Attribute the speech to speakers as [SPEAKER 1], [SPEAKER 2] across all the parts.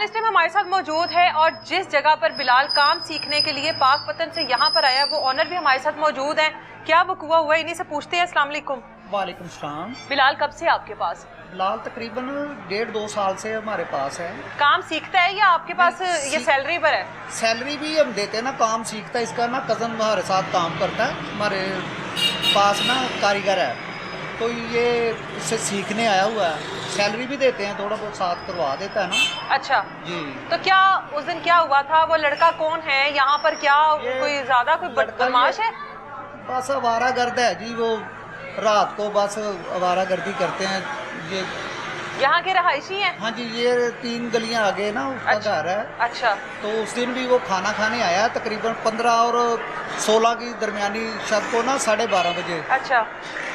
[SPEAKER 1] बिलाल इस टाइम हमारे साथ मौजूद है और जिस जगह पर बिलाल काम सीखने के लिए पाकपतन से यहाँ पर आया वो ऑनर भी हमारे साथ मौजूद हैं। क्या वक़ुआ हुआ इन्हीं से पूछते हैं। अस्सलाम वालेकुम।
[SPEAKER 2] वालेकुम सलाम।
[SPEAKER 1] बिलाल कब से आपके पास?
[SPEAKER 2] बिलाल तकरीबन 1.5-2 साल से हमारे पास है।
[SPEAKER 1] काम सीखता है या आपके पास ये सैलरी पर है?
[SPEAKER 2] सैलरी भी हम देते हैं ना, काम सीखता है। इसका ना कज़न हमारे साथ काम करता है, हमारे पास ना कारीगर है, तो ये इससे सीखने आया हुआ है। सैलरी भी देते हैं, थोड़ा बहुत साथ करवा देता है ना।
[SPEAKER 1] अच्छा
[SPEAKER 2] जी।
[SPEAKER 1] तो क्या उस दिन क्या हुआ था? वो लड़का कौन है यहाँ पर? क्या कोई ज्यादा कोई बदमाश है?
[SPEAKER 2] बस आवारागर्द है जी। वो रात को बस आवारागर्दी करते हैं। ये
[SPEAKER 1] यहाँ के रहायशी हैं?
[SPEAKER 2] हाँ जी, ये 3 गलियां आगे ना उसका घर है।
[SPEAKER 1] अच्छा।
[SPEAKER 2] तो उस दिन भी वो खाना खाने आया तकरीबन 15 और 16 की दरमियानी शब को ना 12:30 बजे।
[SPEAKER 1] अच्छा।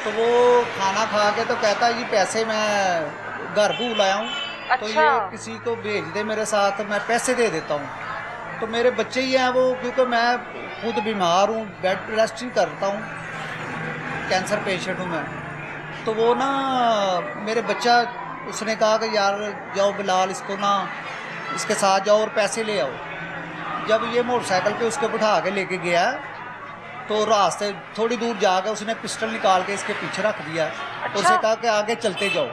[SPEAKER 2] तो वो खाना खा के तो कहता है जी पैसे मैं घर भूल आया हूँ।
[SPEAKER 1] अच्छा।
[SPEAKER 2] तो ये किसी को भेज दे मेरे साथ, मैं पैसे दे देता हूँ। तो मेरे बच्चे ही हैं वो, क्योंकि मैं खुद बीमार हूँ, बेड रेस्ट ही करता हूँ, कैंसर पेशेंट हूँ मैं। तो वो ना मेरे बच्चा, उसने कहा कि यार जाओ बिलाल, इसको ना इसके साथ जाओ और पैसे ले आओ। जब ये मोटरसाइकिल पे उसको बिठा के लेके गया तो रास्ते थोड़ी दूर जाकर उसने पिस्टल निकाल के इसके पीछे रख दिया।
[SPEAKER 1] अच्छा।
[SPEAKER 2] उसने कहा कि आगे चलते जाओ।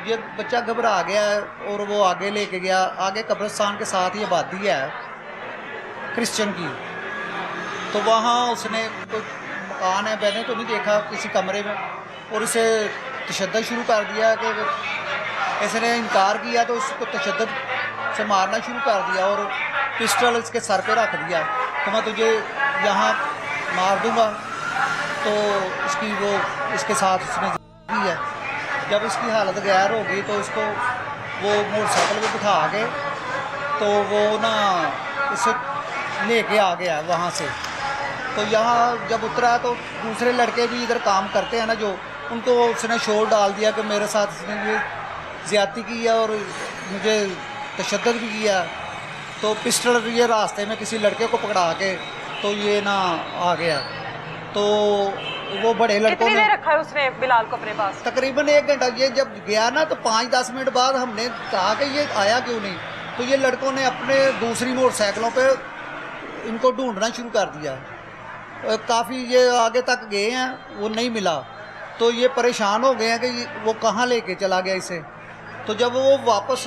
[SPEAKER 2] ये बच्चा घबरा गया और वो आगे लेके गया। आगे कब्रिस्तान के साथ ही आबादी है क्रिश्चियन की, तो वहाँ उसने कोई मकान है, मैंने तो नहीं देखा, किसी कमरे में, और इसे तशद्दुद शुरू कर दिया कि इसने इनकार किया तो उसको तशद्दुद से मारना शुरू कर दिया और पिस्टल इसके सर पे रख दिया कि मैं तुझे यहाँ मार दूँगा। तो इसकी वो इसके साथ उसने की है। जब इसकी हालत गैर हो गई तो उसको वो मोटरसाइकिल पे बिठा के तो वो ना इसे लेके आ गया वहाँ से। तो यहाँ जब उतरा तो दूसरे लड़के भी इधर काम करते हैं ना, जो उनको उसने शोर डाल दिया कि मेरे साथ इसने ये ज़्यादती की है और मुझे तशद्दुद भी किया। तो पिस्टल ये रास्ते में किसी लड़के को पकड़ा के तो ये ना आ गया। तो वो बड़े लड़कों
[SPEAKER 1] कितनी
[SPEAKER 2] ने
[SPEAKER 1] देर रखा है उसने बिलाल को अपने पास?
[SPEAKER 2] तकरीबन 1 घंटा। ये जब गया ना तो 5-10 मिनट बाद हमने कहा कि ये आया क्यों नहीं, तो ये लड़कों ने अपने दूसरी मोटरसाइकिलों पे इनको ढूंढना शुरू कर दिया। काफ़ी ये आगे तक गए हैं, वो नहीं मिला। तो ये परेशान हो गए हैं कि वो कहाँ लेके चला गया इसे। तो जब वो वापस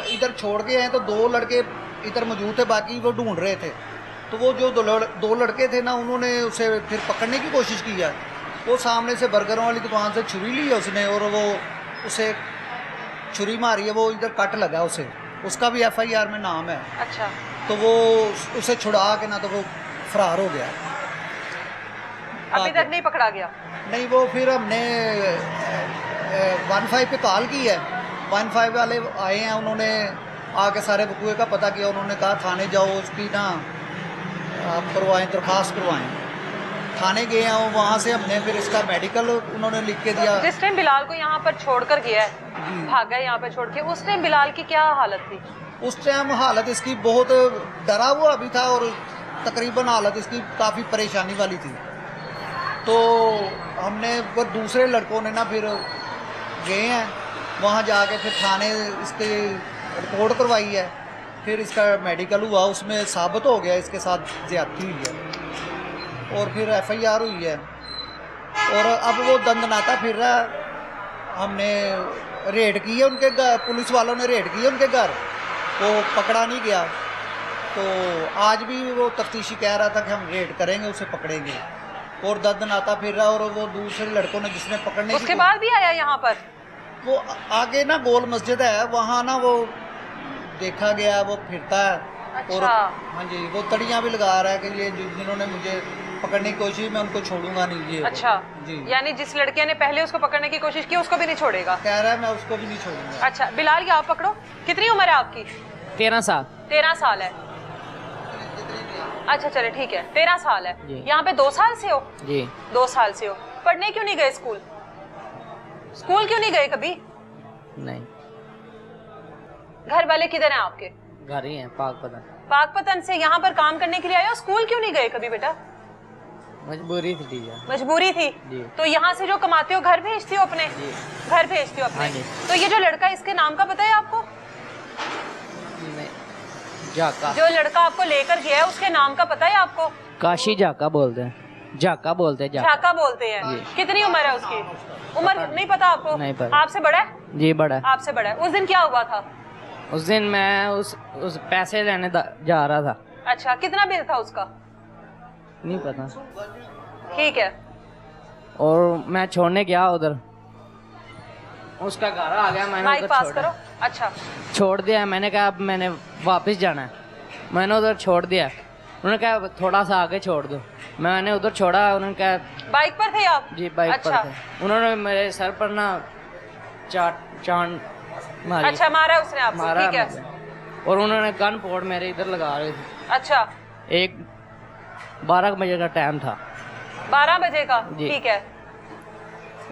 [SPEAKER 2] इधर छोड़ के आए तो 2 लड़के इधर मौजूद थे, बाकी वो ढूंढ रहे थे। तो वो जो 2 लड़के थे ना, उन्होंने उसे फिर पकड़ने की कोशिश की है। वो सामने से बर्गरों वाली दुकान से छुरी ली है उसने और वो उसे छुरी मारी है, वो इधर कट लगा उसे। उसका भी FIR में नाम है।
[SPEAKER 1] अच्छा।
[SPEAKER 2] तो वो उसे छुड़ा के ना तो वो फरार हो गया।
[SPEAKER 1] अभी तक नहीं पकड़ा गया?
[SPEAKER 2] नहीं, वो फिर हमने 15 पे कॉल की है। 15 वाले आए हैं, उन्होंने आके सारे वकूए का पता किया। उन्होंने कहा थाने जाओ, उसकी ना आप करवाएं, दरख्वास्त करवाएं। थाने गए हैं, वहाँ से हमने फिर इसका मेडिकल उन्होंने लिख के दिया।
[SPEAKER 1] जिस टाइम बिलाल को यहाँ पर छोड़कर गया है, भागा यहाँ पे छोड़ के, उस टाइम बिलाल की क्या हालत थी?
[SPEAKER 2] उस टाइम हालत इसकी बहुत डरा हुआ भी था और तकरीबन हालत इसकी काफ़ी परेशानी वाली थी। तो हमने वो दूसरे लड़कों ने ना फिर गए हैं वहाँ जाके फिर थाने इसके रिपोर्ट करवाई है। फिर इसका मेडिकल हुआ, उसमें साबित हो गया इसके साथ ज़्यादती हुई है और फिर FIR हुई है। और अब वो दंदनाता फिर रहा है। हमने रेड की है उनके घर, पुलिस वालों ने रेड की है उनके घर, वो पकड़ा नहीं गया। तो आज भी वो तफ्तीशी कह रहा था कि हम रेड करेंगे, उसे पकड़ेंगे, और दंदनाता फिर रहा। और वो दूसरे लड़कों ने जिसने पकड़ने
[SPEAKER 1] उसके बाद भी आया यहाँ पर?
[SPEAKER 2] वो आगे ना गोल मस्जिद है, वहाँ ना वो देखा गया, वो फिरता है।
[SPEAKER 1] अच्छा।
[SPEAKER 2] और हाँ जी, वो तड़ियाँ भी लगा रहा है कि ये जिन्होंने मुझे पकड़ने की कोशिश, मैं उनको छोड़ूंगा नहीं। ये
[SPEAKER 1] अच्छा
[SPEAKER 2] जी,
[SPEAKER 1] यानी जिस लड़के ने पहले उसको पकड़ने की कोशिश की उसको भी नहीं छोड़ेगा?
[SPEAKER 2] कह रहा है मैं उसको भी नहीं छोड़ूंगा।
[SPEAKER 1] अच्छा बिलाल, ये आप पकड़ो। कितनी उम्र है आपकी?
[SPEAKER 3] 13 साल।
[SPEAKER 1] 13 साल है। अच्छा चले ठीक है, 13 साल है। यहाँ पे 2 साल से हो?
[SPEAKER 3] जी।
[SPEAKER 1] 2 साल से हो। पढ़ने क्यों नहीं गए स्कूल? स्कूल क्यों नहीं गए कभी?
[SPEAKER 3] नहीं।
[SPEAKER 1] घर वाले किधर हैं आपके?
[SPEAKER 3] घर ही हैं, पाकपतन।
[SPEAKER 1] पाकपतन से यहाँ पर काम करने के लिए आए हो? स्कूल क्यों नहीं गए कभी बेटा?
[SPEAKER 3] मजबूरी थी टीचर।
[SPEAKER 1] मजबूरी थी?
[SPEAKER 3] जी।
[SPEAKER 1] तो यहाँ से जो कमाते हो घर भेजते हो अपने?
[SPEAKER 3] जी।
[SPEAKER 1] घर भेजते हो अपने।
[SPEAKER 3] हाँ जी।
[SPEAKER 1] तो ये जो लड़का, इसके नाम का पता है आपको?
[SPEAKER 3] जाका।
[SPEAKER 1] जो लड़का आपको लेकर गया है उसके नाम का पता है आपको?
[SPEAKER 3] काशी जाका बोलते हैं, जाका बोलते हैं, जाका।
[SPEAKER 1] झाका बोलते हैं।
[SPEAKER 3] जी।
[SPEAKER 1] कितनी उम्र है उसकी? उम्र नहीं पता आपको?
[SPEAKER 3] नहीं पता।
[SPEAKER 1] आपसे बड़ा है?
[SPEAKER 3] जी बड़ा है।
[SPEAKER 1] आपसे बड़ा है। उस दिन क्या हुआ था?
[SPEAKER 3] उस दिन मैं उस पैसे लेने जा रहा था।
[SPEAKER 1] अच्छा, कितना बिल था उसका?
[SPEAKER 3] नहीं पता।
[SPEAKER 1] ठीक है।
[SPEAKER 3] और मैं छोड़ने गया उधर, उसका घर आ गया, मैंने
[SPEAKER 1] माइक
[SPEAKER 3] उधर
[SPEAKER 1] पास
[SPEAKER 3] छोड़ा।
[SPEAKER 1] करो। अच्छा,
[SPEAKER 3] छोड़ दिया। मैंने कहा अब मैंने वापस जाना है, मैंने उधर छोड़ दिया। उन्होंने कहा थोड़ा सा आगे छोड़ दो, मैंने उधर छोड़ा। उन्होंने कहा
[SPEAKER 1] बाइक पर थे आप?
[SPEAKER 3] जी बाइक
[SPEAKER 1] अच्छा।
[SPEAKER 3] पर थे। उन्होंने मेरे सर पर ना चांद मारी।
[SPEAKER 1] अच्छा, मारा उसने आपको?
[SPEAKER 3] मारा
[SPEAKER 1] ठीक है।
[SPEAKER 3] मुझे। और उन्होंने गन पोड़ मेरे इधर लगा रहे थे।
[SPEAKER 1] अच्छा,
[SPEAKER 3] एक 12 बजे का टाइम था।
[SPEAKER 1] 12 बजे का?
[SPEAKER 3] जी।
[SPEAKER 1] ठीक है।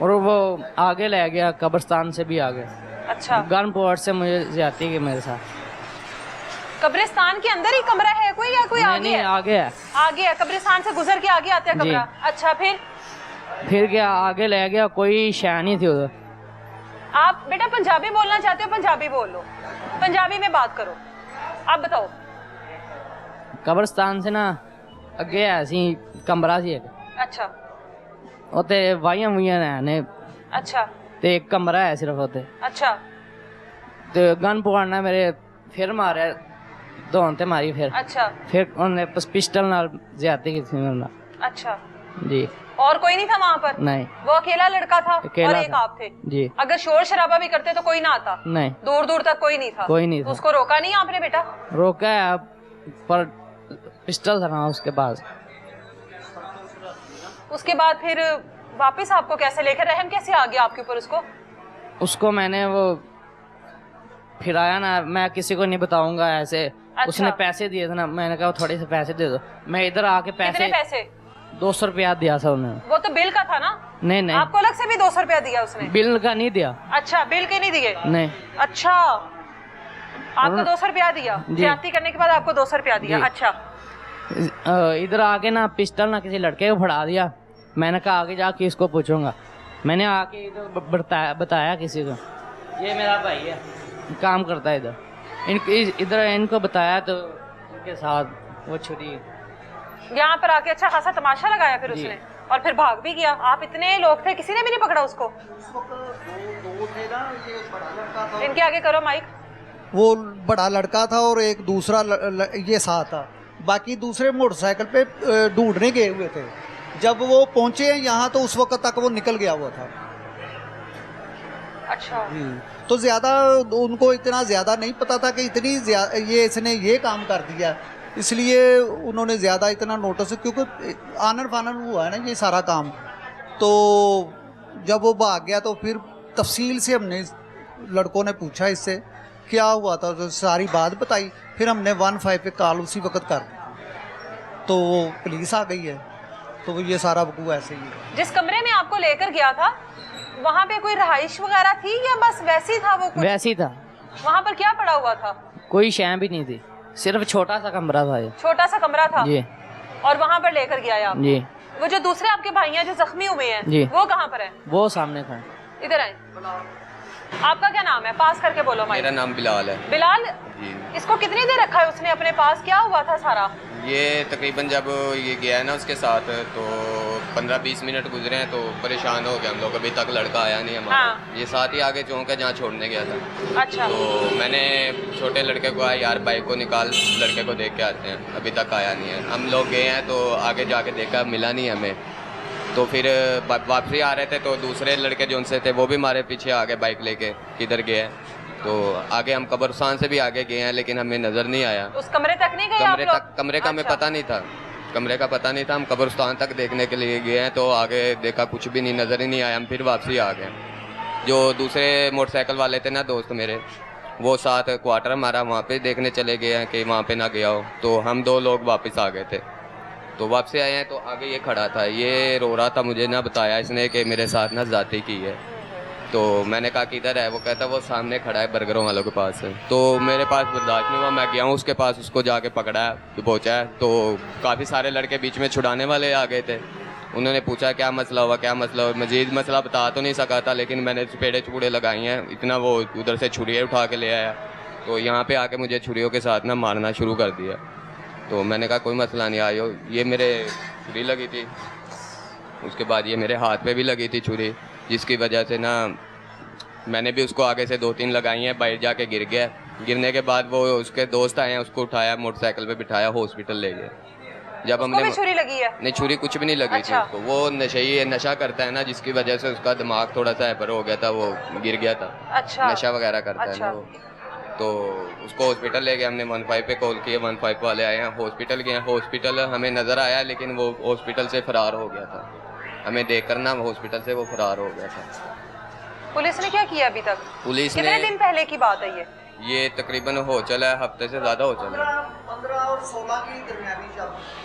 [SPEAKER 3] और वो आगे ले गया, कब्रिस्तान से भी आगे।
[SPEAKER 1] अच्छा,
[SPEAKER 3] गन पोड़ से मुझे ज्यादती की मेरे साथ।
[SPEAKER 1] कब्रिस्तान के अंदर ही कमरा है कोई या कोई
[SPEAKER 3] नहीं
[SPEAKER 1] आगे
[SPEAKER 3] नहीं,
[SPEAKER 1] है?
[SPEAKER 3] आगे है।
[SPEAKER 1] आगे है, कब्रिस्तान से गुजर के आगे आता है
[SPEAKER 3] जी।
[SPEAKER 1] कमरा। अच्छा,
[SPEAKER 3] फिर गया आगे ले गया, कोई शय नहीं थी उधर।
[SPEAKER 1] आप बेटा पंजाबी बोलना चाहते हो? पंजाबी बोल लो, पंजाबी में बात करो। आप बताओ।
[SPEAKER 3] कब्रिस्तान से ना अगे ऐसी कमरा सी एक,
[SPEAKER 1] अच्छा
[SPEAKER 3] उत्ते वाहियां वुहियां ने,
[SPEAKER 1] अच्छा
[SPEAKER 3] ते एक कमरा है सिर्फ उत्ते।
[SPEAKER 1] अच्छा
[SPEAKER 3] ते गन पकड़ना मेरे, फिर मारे धौन ते मारी।
[SPEAKER 1] अच्छा
[SPEAKER 3] फिर उन्हें पिस्टल नाल ज्यादती की थी मेरे नाल।
[SPEAKER 1] अच्छा।
[SPEAKER 3] जी
[SPEAKER 1] और कोई नहीं था वहाँ पर?
[SPEAKER 3] नहीं,
[SPEAKER 1] वो अकेला लड़का था
[SPEAKER 3] अकेला
[SPEAKER 1] और एक
[SPEAKER 3] था।
[SPEAKER 1] आप थे?
[SPEAKER 3] जी
[SPEAKER 1] अगर शोर शराबा भी करते तो कोई ना आता?
[SPEAKER 3] नहीं,
[SPEAKER 1] दूर दूर तक कोई नहीं था?
[SPEAKER 3] कोई नहीं
[SPEAKER 1] तो
[SPEAKER 3] था।
[SPEAKER 1] उसको रोका नहीं आपने बेटा?
[SPEAKER 3] रोका है पर पिस्टल था ना उसके पास।
[SPEAKER 1] उसके बाद फिर वापस आपको कैसे लेकर, रहम कैसे आ गया आपके ऊपर उसको?
[SPEAKER 3] उसको मैंने वो फिराया ना, मैं किसी को नहीं बताऊंगा ऐसे।
[SPEAKER 1] अच्छा।
[SPEAKER 3] उसने पैसे दिए थे ना, मैंने कहा थोड़े से पैसे दे दो। मैं इधर आके
[SPEAKER 1] कितने
[SPEAKER 3] पैसे
[SPEAKER 1] पैसे?
[SPEAKER 3] 200 रुपया दिया था उन्होंने।
[SPEAKER 1] वो तो बिल का था ना?
[SPEAKER 3] नहीं नहीं,
[SPEAKER 1] आपको अलग से भी 200 रुपया दिया उसने?
[SPEAKER 3] बिल का नहीं दिया।
[SPEAKER 1] अच्छा, बिल के नहीं दिए?
[SPEAKER 3] नहीं,
[SPEAKER 1] अच्छा, आपको 200 रुपया दिया?
[SPEAKER 3] जी।
[SPEAKER 1] ज्यादती करने के बाद आपको 200 रुपया दिया?
[SPEAKER 3] जी।
[SPEAKER 1] अच्छा।
[SPEAKER 3] इधर आके ना पिस्टल ना किसी लड़के को फड़ा दिया। मैंने कहा आगे जाके इसको पूछूंगा। मैंने आके इधर बताया किसी को, ये मेरा भाई है, काम करता है इधर। इधर इनको बताया तो उनके साथ वो छुरी।
[SPEAKER 1] यहाँ पर आके अच्छा खासा तमाशा लगाया फिर
[SPEAKER 3] जी।
[SPEAKER 1] उसने, और फिर भाग भी गया। आप इतने लोग थे, किसी ने भी नहीं पकड़ा उसको?
[SPEAKER 2] उस वक्त दो थे ना, ये बड़ा लड़का था,
[SPEAKER 1] इनके आगे करो माइक।
[SPEAKER 2] वो बड़ा लड़का था और एक दूसरा ये साथ था। बाकी दूसरे मोटरसाइकिल पे ढूंढने गए हुए थे। जब वो पहुंचे यहाँ तो उस वक्त तक वो निकल गया हुआ था।
[SPEAKER 1] अच्छा,
[SPEAKER 2] तो ज़्यादा उनको इतना ज़्यादा नहीं पता था कि इतनी ये इसने ये काम कर दिया, इसलिए उन्होंने ज़्यादा इतना नोटिस, क्योंकि आनन फानन हुआ है ना ये सारा काम। तो जब वो भाग गया तो फिर तफसील से हमने लड़कों ने पूछा इससे क्या हुआ था, तो सारी बात बताई। फिर हमने 15 पे कॉल उसी वक्त कर दी, तो वो पुलिस आ गई है। तो ये सारा वकूआ ऐसे ही है।
[SPEAKER 1] जिस कमरे में आपको लेकर गया था वहाँ पे कोई रहाइश वगैरह थी या बस वैसे ही था वो कुछ?
[SPEAKER 3] वैसे ही था,
[SPEAKER 1] वहाँ पर क्या पड़ा हुआ था?
[SPEAKER 3] कोई शय भी नहीं थी, सिर्फ छोटा सा कमरा था ये।
[SPEAKER 1] छोटा सा कमरा था?
[SPEAKER 3] जी
[SPEAKER 1] और वहाँ पर लेकर गया आप?
[SPEAKER 3] जी।
[SPEAKER 1] वो जो दूसरे आपके भाई हैं जो जख्मी हुए हैं,
[SPEAKER 3] जी।
[SPEAKER 1] वो कहाँ पर है?
[SPEAKER 3] वो सामने था।
[SPEAKER 1] इधर आए। आपका क्या नाम है? पास करके बोलो माइक।
[SPEAKER 4] मेरा नाम बिलाल है
[SPEAKER 1] बिलाल,
[SPEAKER 4] जी।
[SPEAKER 1] इसको कितनी देर रखा है उसने अपने पास? क्या हुआ था सारा?
[SPEAKER 4] ये तकरीबन जब ये गया है ना उसके साथ तो 15-20 मिनट गुजरे हैं, तो परेशान हो गए हम लोग। अभी तक लड़का आया नहीं हमारा।
[SPEAKER 1] हाँ।
[SPEAKER 4] ये साथ ही आगे चौंक है जहाँ छोड़ने गया था।
[SPEAKER 1] अच्छा।
[SPEAKER 4] तो मैंने छोटे लड़के को आया, यार बाइक को निकाल, लड़के को देख के आते हैं, अभी तक आया नहीं है। हम लोग गए हैं तो आगे जाके देखा, मिला नहीं हमें। तो फिर वापसी आ रहे थे तो दूसरे लड़के जो उनसे थे वो भी हमारे पीछे आ गए बाइक लेके, किधर गए। तो आगे हम कब्रिस्तान से भी आगे गए हैं लेकिन हमें नज़र नहीं आया।
[SPEAKER 1] उस कमरे तक नहीं गए आप लोग?
[SPEAKER 4] कमरे का हमें
[SPEAKER 1] अच्छा।
[SPEAKER 4] पता नहीं था, कमरे का पता नहीं था। हम कब्रिस्तान तक देखने के लिए गए हैं तो आगे देखा कुछ भी नहीं, नज़र ही नहीं आया। हम फिर वापसी आ गए। जो दूसरे मोटरसाइकिल वाले थे ना दोस्त मेरे, वो साथ क्वार्टर हमारा वहाँ पे देखने चले गए हैं कि वहाँ पे ना गया हो। तो हम 2 लोग वापस आ गए थे। तो वापसी आए हैं तो आगे ये खड़ा था, ये रो रहा था। मुझे ना बताया इसने कि मेरे साथ ना ज़्यादती की है। तो मैंने कहा किधर है? वो कहता वो सामने खड़ा है बर्गरों वालों के पास है। तो मेरे पास बर्दाश्त नहीं हुआ, मैं गया हूँ उसके पास, उसको जाके पकड़ा है, पहुँचा है। तो काफ़ी सारे लड़के बीच में छुड़ाने वाले आ गए थे। उन्होंने पूछा क्या मसला हुआ, क्या मसला हुआ। मजीद मसला बता तो नहीं सका था, लेकिन मैंने चपेड़े चूड़े लगाई हैं इतना। वो उधर से छुरियाँ उठा के ले आया। तो यहाँ पे आके मुझे छुरियों के साथ ना मारना शुरू कर दिया। तो मैंने कहा कोई मसला नहीं, आयो। ये मेरे छुरी लगी थी, उसके बाद ये मेरे हाथ पे भी लगी थी छुरी, जिसकी वजह से ना मैंने भी उसको आगे से 2-3 लगाई हैं, बाहर जाके गिर गया। गिरने के बाद वो उसके दोस्त आए हैं, उसको उठाया, मोटरसाइकिल पे बिठाया, हॉस्पिटल ले गए। जब हमने
[SPEAKER 1] भी छुरी लगी है? नहीं,
[SPEAKER 4] छुरी कुछ भी नहीं लगी
[SPEAKER 1] अच्छा।
[SPEAKER 4] थी उसको। वो नशा करता है ना, जिसकी वजह से उसका दिमाग थोड़ा सा हैपर हो गया था, वो गिर गया था।
[SPEAKER 1] अच्छा।
[SPEAKER 4] नशा वगैरह करता है ना वो। तो उसको हॉस्पिटल ले गए हमने, 15 पे कॉल किए, 15 वाले आए हैं, हॉस्पिटल गए। हॉस्पिटल हमें नज़र आया, लेकिन वो हॉस्पिटल से फरार हो गया था। हमें देखकर ना हॉस्पिटल से वो फरार हो गया था।
[SPEAKER 1] पुलिस ने क्या किया अभी तक?
[SPEAKER 4] पुलिस ने,
[SPEAKER 1] कितने दिन पहले की बात है
[SPEAKER 4] ये तकरीबन हो चला है, हफ्ते से ज़्यादा हो चला है।
[SPEAKER 2] 15 और 16 की दरमियानी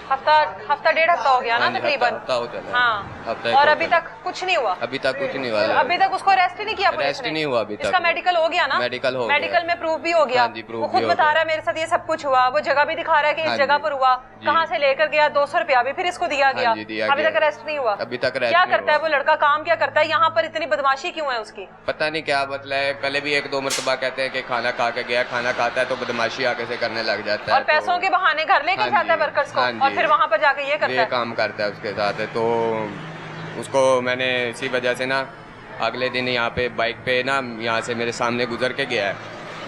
[SPEAKER 1] हफ्ता 1.5 हफ्ता हो गया ना तकरीबन।
[SPEAKER 4] हफ्ता हो चला है।
[SPEAKER 1] हाँ।
[SPEAKER 4] हफ्ता
[SPEAKER 1] और
[SPEAKER 4] हो
[SPEAKER 1] अभी
[SPEAKER 4] चला है।
[SPEAKER 1] तक कुछ नहीं हुआ?
[SPEAKER 4] अभी तक कुछ नहीं हुआ।
[SPEAKER 1] अभी तक उसको अरेस्ट ही नहीं किया पुलिस ने?
[SPEAKER 4] अरेस्ट नहीं हुआ अभी तक।
[SPEAKER 1] इसका मेडिकल हो गया ना?
[SPEAKER 4] मेडिकल हो गया।
[SPEAKER 1] मेडिकल में प्रूफ भी हो गया।
[SPEAKER 4] हाँ जी, प्रूफ
[SPEAKER 1] वो खुद
[SPEAKER 4] भी हो
[SPEAKER 1] बता
[SPEAKER 4] गया।
[SPEAKER 1] रहा है मेरे साथ ये सब कुछ हुआ, वो जगह भी दिखा रहा है कि इस
[SPEAKER 4] हाँ
[SPEAKER 1] जगह
[SPEAKER 4] जी।
[SPEAKER 1] पर हुआ,
[SPEAKER 4] जी।
[SPEAKER 1] कहाँ से लेकर गया, 200 रुपया भी फिर इसको दिया गया।
[SPEAKER 4] हाँ जी, दिया
[SPEAKER 1] अभी
[SPEAKER 4] गया।
[SPEAKER 1] तक अरेस्ट नहीं हुआ?
[SPEAKER 4] अभी तक अरेस्ट
[SPEAKER 1] क्या
[SPEAKER 4] नहीं
[SPEAKER 1] करता है
[SPEAKER 4] हुआ।
[SPEAKER 1] वो लड़का, काम क्या करता है? यहाँ पर इतनी बदमाशी क्यों है उसकी?
[SPEAKER 4] पता नहीं क्या मतलब है। कल भी 1-2 मरतबा कहते हैं कि खाना खा के गया, खाना खाता है तो बदमाशी आगे से करने लग जाता है।
[SPEAKER 1] और पैसों के बहाने घर लेकर
[SPEAKER 4] हाँ
[SPEAKER 1] जाता है
[SPEAKER 4] जी,
[SPEAKER 1] वर्कर्स को,
[SPEAKER 4] हाँ
[SPEAKER 1] और
[SPEAKER 4] जी।
[SPEAKER 1] फिर वहाँ पर जाके ये करता
[SPEAKER 4] ये
[SPEAKER 1] है।
[SPEAKER 4] काम करता है उसके साथ। तो उसको मैंने इसी वजह से ना अगले दिन यहाँ पे बाइक पे ना यहाँ से मेरे सामने गुजर के गया है।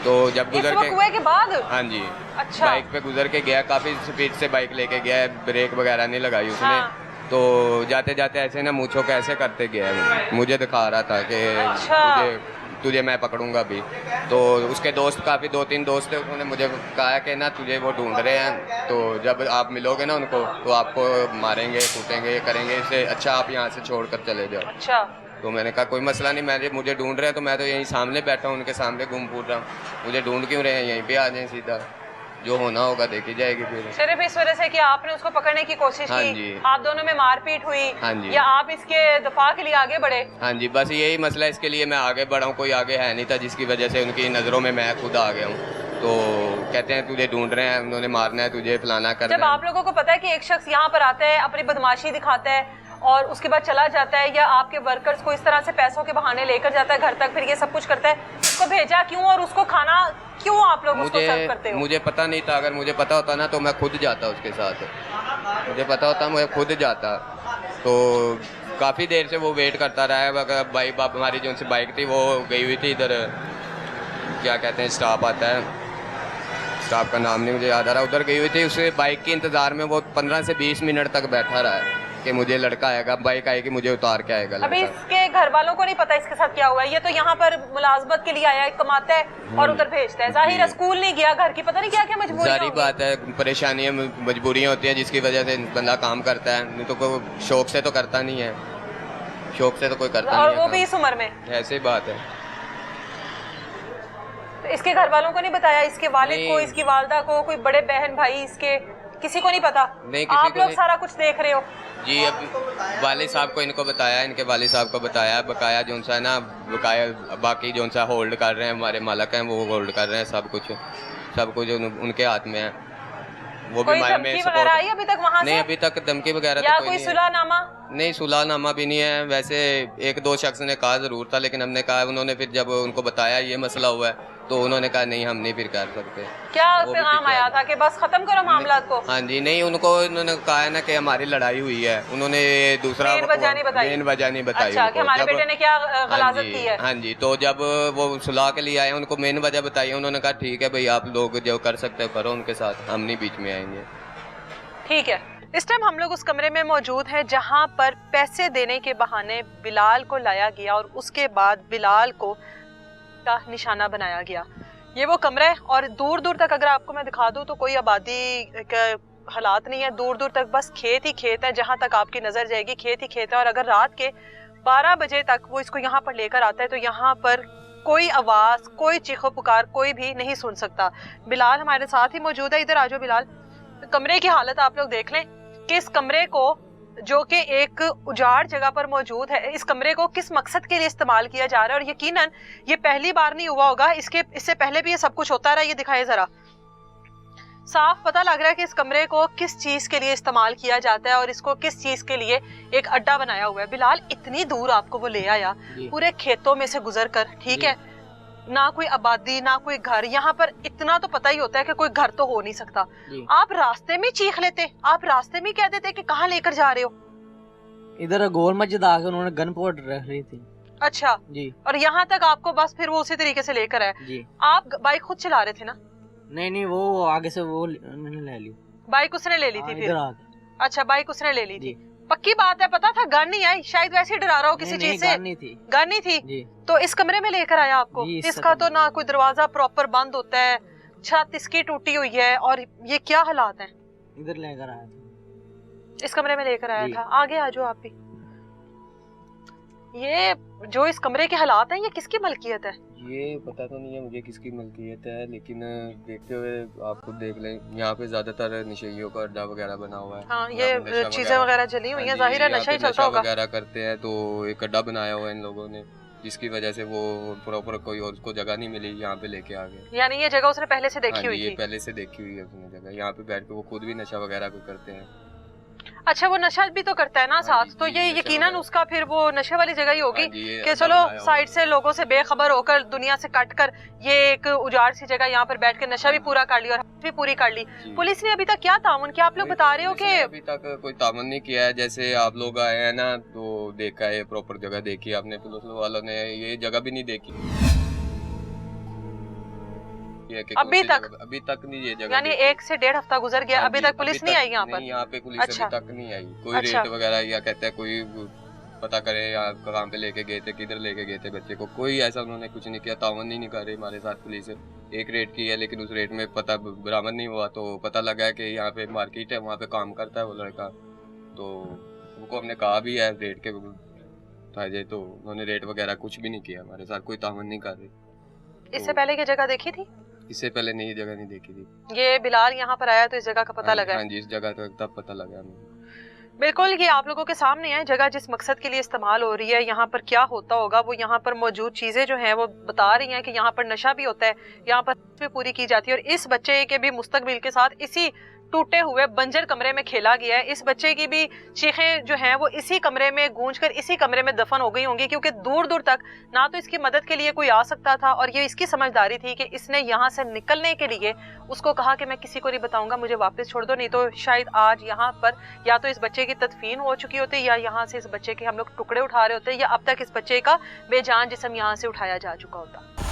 [SPEAKER 4] तो जब गुजर के
[SPEAKER 1] कुएं के बाद?
[SPEAKER 4] हाँ जी।
[SPEAKER 1] अच्छा।
[SPEAKER 4] बाइक पे गुजर के गया, काफ़ी स्पीड से बाइक लेके गया है, ब्रेक वगैरह नहीं लगाई उसने।
[SPEAKER 1] हाँ।
[SPEAKER 4] तो जाते जाते ऐसे ना मूंछों को ऐसे करते गया है, मुझे दिखा रहा था कि
[SPEAKER 1] अच्छा।
[SPEAKER 4] तुझे मैं पकड़ूंगा अभी। तो उसके दोस्त, काफ़ी 2-3 दोस्त थे, उन्होंने मुझे कहा कि ना तुझे वो ढूंढ रहे हैं, तो जब आप मिलोगे ना उनको तो आपको मारेंगे, कूटेंगे, ये करेंगे, इससे अच्छा आप यहाँ से छोड़ कर चले जाओ।
[SPEAKER 1] अच्छा।
[SPEAKER 4] तो मैंने कहा कोई मसला नहीं, मुझे ढूंढ रहे हैं तो मैं तो यहीं सामने बैठा हूँ, उनके सामने घूम फूट रहा हूँ, मुझे ढूंढ क्यों रहे हैं, यहीं पे आ जाएं सीधा, जो होना होगा देखी जाएगी फिर।
[SPEAKER 1] सिर्फ इस वजह से कि आपने उसको पकड़ने की कोशिश
[SPEAKER 4] हाँ
[SPEAKER 1] की,
[SPEAKER 4] जी।
[SPEAKER 1] आप दोनों में मारपीट हुई,
[SPEAKER 4] हाँ जी।
[SPEAKER 1] या आप इसके दफा के लिए आगे बढ़े?
[SPEAKER 4] हाँ जी, बस यही मसला है, इसके लिए मैं आगे बढ़ा हूँ, कोई आगे है नहीं था, जिसकी वजह से उनकी नज़रों में मैं खुद आ गया हूँ। तो कहते हैं तुझे ढूंढ रहे हैं, उन्होंने मारना है तुझे, फलाना करना है।
[SPEAKER 1] जब आप लोगों को पता है कि एक शख्स यहाँ पर आता है, अपनी बदमाशी दिखाता है और उसके बाद चला जाता है, या आपके वर्कर्स को इस तरह से पैसों के बहाने लेकर जाता है घर तक, फिर ये सब कुछ करता है, उसको भेजा क्यों और उसको खाना क्यों आप लोग उसको सर्व करते हो?
[SPEAKER 4] मुझे पता नहीं था। अगर मुझे पता होता ना तो मैं खुद जाता उसके साथ, मुझे पता होता मैं खुद जाता। तो काफ़ी देर से वो वेट करता रहा है। भाई बाप हमारी जो उनसे बाइक थी वो गई हुई थी इधर, क्या कहते हैं, स्टाफ आता है, स्टाफ का नाम नहीं मुझे याद आ रहा, उधर गई हुई थी। उसके बाइक के इंतज़ार में वो 15 से 20 मिनट तक बैठा रहा है कि मुझे लड़का आएगा, बाइक आएगी, मुझे उतार के आएगा
[SPEAKER 1] अभी
[SPEAKER 4] लड़का।
[SPEAKER 1] इसके घर वालों को नहीं पता इसके साथ क्या हुआ है, ये तो यहाँ पर मुलाजमत के लिए आया है, कमाता है और उधर भेजता है। जाहिर है स्कूल नहीं गया, घर की पता नहीं क्या क्या मजबूरी
[SPEAKER 4] सारी बात है, परेशानियाँ मजबूरियाँ होती हैं जिसकी वजह से बंदा काम करता है, नहीं तो कोई शौक से तो करता नहीं है, शौक से तो कोई करता
[SPEAKER 1] और
[SPEAKER 4] नहीं है
[SPEAKER 1] वो भी इस उम्र में।
[SPEAKER 4] ऐसे ही बात है।
[SPEAKER 1] तो इसके घर वालों को नहीं बताया, इसके वालिद
[SPEAKER 4] नहीं।
[SPEAKER 1] को, इसकी वालदा को, कोई बड़े बहन भाई इसके, किसी को नहीं पता?
[SPEAKER 4] नहीं, किसी
[SPEAKER 1] आप
[SPEAKER 4] को
[SPEAKER 1] लोग
[SPEAKER 4] नहीं।
[SPEAKER 1] सारा कुछ देख रहे हो?
[SPEAKER 4] जी, अब वालिद साहब को इनको बताया, इनके वालिद साहब को बताया, बकाया जो सा है ना, बकाया बाकी जो सा होल्ड कर रहे हैं हमारे मालक हैं, वो होल्ड कर रहे हैं सब कुछ उनके हाथ में है। वो भी
[SPEAKER 1] कोई
[SPEAKER 4] हमारे
[SPEAKER 1] धमकी
[SPEAKER 4] में
[SPEAKER 1] वगैरह आई अभी तक वहाँ
[SPEAKER 4] नहीं,
[SPEAKER 1] से?
[SPEAKER 4] अभी तक धमकी वगैरह
[SPEAKER 1] या
[SPEAKER 4] तो
[SPEAKER 1] कोई
[SPEAKER 4] नहीं है।
[SPEAKER 1] सुलहनामा?
[SPEAKER 4] नहीं, सुलहनामा भी नहीं है। वैसे 1-2 शख्स ने कहा ज़रूर था, लेकिन हमने कहा, उन्होंने फिर जब उनको बताया ये मसला हुआ है तो उन्होंने कहा नहीं हम नहीं फिर कर सकते।
[SPEAKER 1] क्या
[SPEAKER 4] वो भी
[SPEAKER 1] पैगाम
[SPEAKER 4] फिर
[SPEAKER 1] आया था कि बस खत्म करो मामला को?
[SPEAKER 4] हाँ जी, नहीं, उनको उन्होंने कहा है ना कि हमारी लड़ाई हुई है, उन्होंने दूसरा
[SPEAKER 1] मेन वजह नहीं बताई।
[SPEAKER 4] मेन वजह नहीं बताई
[SPEAKER 1] अच्छा, कि
[SPEAKER 4] उनको।
[SPEAKER 1] हमारे
[SPEAKER 4] जब-
[SPEAKER 1] बेटे ने क्या
[SPEAKER 4] हाँ
[SPEAKER 1] गलाजत
[SPEAKER 4] जी,
[SPEAKER 1] की है?
[SPEAKER 4] हाँ जी, तो जब वो सुलह के लिए आए उनको मेन वजह बताई, उन्होंने कहा ठीक है भाई आप लोग जो कर सकते हो करो उनके साथ, हम नहीं बीच में आएंगे।
[SPEAKER 1] ठीक है। इस टाइम हम लोग उस कमरे में मौजूद हैं जहां पर पैसे देने के बहाने बिलाल को लाया गया और उसके बाद बिलाल को का निशाना बनाया गया। ये वो कमरा है और दूर दूर तक अगर आपको मैं दिखा दूं तो कोई आबादी का हालात नहीं है, दूर दूर तक बस खेत ही खेत है, जहां तक आपकी नजर जाएगी खेत ही खेत है। और अगर रात के 12 बजे तक वो इसको यहाँ पर लेकर आता है तो यहाँ पर कोई आवाज, कोई चीखो पुकार कोई भी नहीं सुन सकता। बिलाल हमारे साथ ही मौजूद है, इधर आ जाओ बिलाल। कमरे की हालत आप लोग देख लें कि इस कमरे को, जो कि एक उजाड़ जगह पर मौजूद है, इस कमरे को किस मकसद के लिए इस्तेमाल किया जा रहा है। और यकीनन ये पहली बार नहीं हुआ होगा, इससे पहले भी ये सब कुछ होता रहा। ये दिखाए जरा, साफ पता लग रहा है कि इस कमरे को किस चीज के लिए इस्तेमाल किया जाता है और इसको किस चीज के लिए एक अड्डा बनाया हुआ है। बिलाल, इतनी दूर आपको वो ले आया, पूरे खेतों में से गुजर कर, ठीक है, ना कोई आबादी ना कोई घर, यहाँ पर इतना तो पता ही होता है कि कोई घर तो हो नहीं सकता।
[SPEAKER 3] जी।
[SPEAKER 1] आप रास्ते में चीख लेते, आप रास्ते में कह देते कि कहाँ लेकर जा रहे हो।
[SPEAKER 3] इधर गोल मस्जिद आके उन्होंने गन पाउडर रख रही थी।
[SPEAKER 1] अच्छा,
[SPEAKER 3] जी
[SPEAKER 1] और यहाँ तक आपको बस फिर वो उसी तरीके से लेकर आए।
[SPEAKER 3] जी।
[SPEAKER 1] आप बाइक खुद चला रहे थे ना?
[SPEAKER 3] नहीं वो आगे से वो उन्होंने ले ली।
[SPEAKER 1] बाइक उसने ले ली थी
[SPEAKER 3] इधर
[SPEAKER 1] फिर?
[SPEAKER 3] आके।
[SPEAKER 1] अच्छा, बाइक उसने ले ली थी।
[SPEAKER 3] जी।
[SPEAKER 1] पक्की बात है, पता था गन नहीं आई, शायद वैसे ही डरा रहा हो किसी
[SPEAKER 3] नहीं,
[SPEAKER 1] चीज से।
[SPEAKER 3] गन नहीं थी।
[SPEAKER 1] गन नहीं थी
[SPEAKER 3] जी।
[SPEAKER 1] तो इस कमरे में लेकर आया आपको?
[SPEAKER 3] जी, इस
[SPEAKER 1] इसका तो
[SPEAKER 3] कमरे
[SPEAKER 1] ना कोई दरवाजा प्रॉपर बंद होता है, छत इसकी टूटी हुई है, और ये क्या हालात हैं?
[SPEAKER 3] इधर लेकर आया था।
[SPEAKER 1] इस कमरे में लेकर आया
[SPEAKER 3] जी।
[SPEAKER 1] था। आगे आ जाओ आप भी। ये जो इस कमरे के हालात हैं, ये किसकी मलकियत है?
[SPEAKER 4] ये पता तो नहीं है मुझे किसकी मलकियत है, लेकिन देखते हुए आप खुद देख लें, यहाँ पे ज्यादातर नशेइयों का अड्डा वगैरह बना हुआ है।
[SPEAKER 1] हाँ,
[SPEAKER 4] यहाँ पे
[SPEAKER 1] ये
[SPEAKER 4] नशा
[SPEAKER 1] चीजें वगैरह जली हुई हैं, जाहिर है
[SPEAKER 4] यहाँ
[SPEAKER 1] नशा
[SPEAKER 4] पे
[SPEAKER 1] ही चलता होगा।
[SPEAKER 4] वगैरह करते हैं, तो एक अड्डा बनाया हुआ है इन लोगों ने, जिसकी वजह से वो प्रॉपर कोई और उसको जगह नहीं मिली, यहाँ पे लेके आ गए।
[SPEAKER 1] यानी ये जगह उसने पहले से देखी
[SPEAKER 4] हाँ
[SPEAKER 1] हुई
[SPEAKER 4] जी, ये
[SPEAKER 1] थी।
[SPEAKER 4] पहले से देखी हुई है उसने जगह, यहाँ पे बैठ के वो खुद भी नशा वगैरह भी करते हैं।
[SPEAKER 1] अच्छा, वो नशा भी तो करता है ना
[SPEAKER 4] हाँ
[SPEAKER 1] साथ,
[SPEAKER 4] जी,
[SPEAKER 1] तो
[SPEAKER 4] जी,
[SPEAKER 1] ये
[SPEAKER 4] नशा
[SPEAKER 1] यकीनन
[SPEAKER 4] वगैरह।
[SPEAKER 1] उसका फिर वो नशे वाली जगह ही होगी
[SPEAKER 4] हाँ जी, ये
[SPEAKER 1] कि
[SPEAKER 4] अड्डा
[SPEAKER 1] चलो
[SPEAKER 4] बनाया हुआ
[SPEAKER 1] साइड से लोगों से बेखबर होकर दुनिया से कट कर ये एक उजाड़ सी जगह यहाँ पर बैठ के नशा भी पूरा कर लिया और हद भी पूरी कर ली।
[SPEAKER 4] जी।
[SPEAKER 1] पुलिस ने अभी तक क्या ताउन किया? आप लोग बता रहे हो
[SPEAKER 4] पुलिस ने
[SPEAKER 1] कि
[SPEAKER 4] अभी तक कोई तामन नहीं किया है। जैसे आप लोग आए हैं ना, तो देखा है प्रॉपर जगह देखी आपने, पुलिस वालों ने ये जगह भी नहीं देखी। ये कि
[SPEAKER 1] अभी
[SPEAKER 4] कौन सी
[SPEAKER 1] तक?
[SPEAKER 4] जगह- अभी तक नहीं ये जगह
[SPEAKER 1] यानी
[SPEAKER 4] देखी।
[SPEAKER 1] 1 से 1.5 हफ्ता गुजर गया,
[SPEAKER 4] हाँ
[SPEAKER 1] अभी
[SPEAKER 4] जी,
[SPEAKER 1] तक पुलिस नहीं आई यहाँ पर?
[SPEAKER 4] नहीं, यहाँ पे पुलिस
[SPEAKER 1] अच्छा।
[SPEAKER 4] अभी तक नहीं आई। कोई
[SPEAKER 1] अच्छा।
[SPEAKER 4] रेट वगैरह या कहते हैं कोई पता करे या कहाँ पे लेके गए थे, किधर लेके गए थे बच्चे को, कोई ऐसा उन्होंने कुछ नहीं किया। तावन नहीं कर रही हमारे साथ पुलिस। एक रेट की है, लेकिन उस रेट में पता बरामद नहीं हुआ, तो पता लगा है कि यहाँ पे मार्केट है, वहाँ पे काम करता है वो लड़का, तो उनको हमने कहा भी है रेट के था जे, तो उन्होंने रेट वगैरह कुछ भी नहीं किया हमारे साथ, कोई तावन नहीं कर रही।
[SPEAKER 1] इससे पहले की जगह देखी थी?
[SPEAKER 4] इससे पहले नहीं, जगह नहीं देखी थी।
[SPEAKER 1] ये बिलाल यहाँ पर आया तो इस जगह का पता लगा है?
[SPEAKER 4] हाँ जी, इस जगह तो तब पता लगा हमें।
[SPEAKER 1] बिल्कुल, ये आप लोगों के सामने है जगह जिस मकसद के लिए इस्तेमाल हो रही है। यहाँ पर क्या होता होगा, वो यहाँ पर मौजूद चीजें जो हैं वो बता रही हैं कि यहाँ पर नशा भी होता है, यहाँ पर भी पूरी की जाती है, और इस बच्चे के भी मुस्तकबिल के साथ इसी टूटे हुए बंजर कमरे में खेला गया है। इस बच्चे की भी चीखें जो हैं वो इसी कमरे में गूंजकर इसी कमरे में दफन हो गई होंगी, क्योंकि दूर दूर तक ना तो इसकी मदद के लिए कोई आ सकता था, और ये इसकी समझदारी थी कि इसने यहाँ से निकलने के लिए उसको कहा कि मैं किसी को नहीं बताऊंगा, मुझे वापस छोड़ दो, नहीं तो शायद आज यहाँ पर या तो इस बच्चे की तदफीन हो चुकी होती, या यहाँ से इस बच्चे के हम लोग टुकड़े उठा रहे होते, या अब तक इस बच्चे का बेजान जिस्म यहाँ से उठाया जा चुका होता।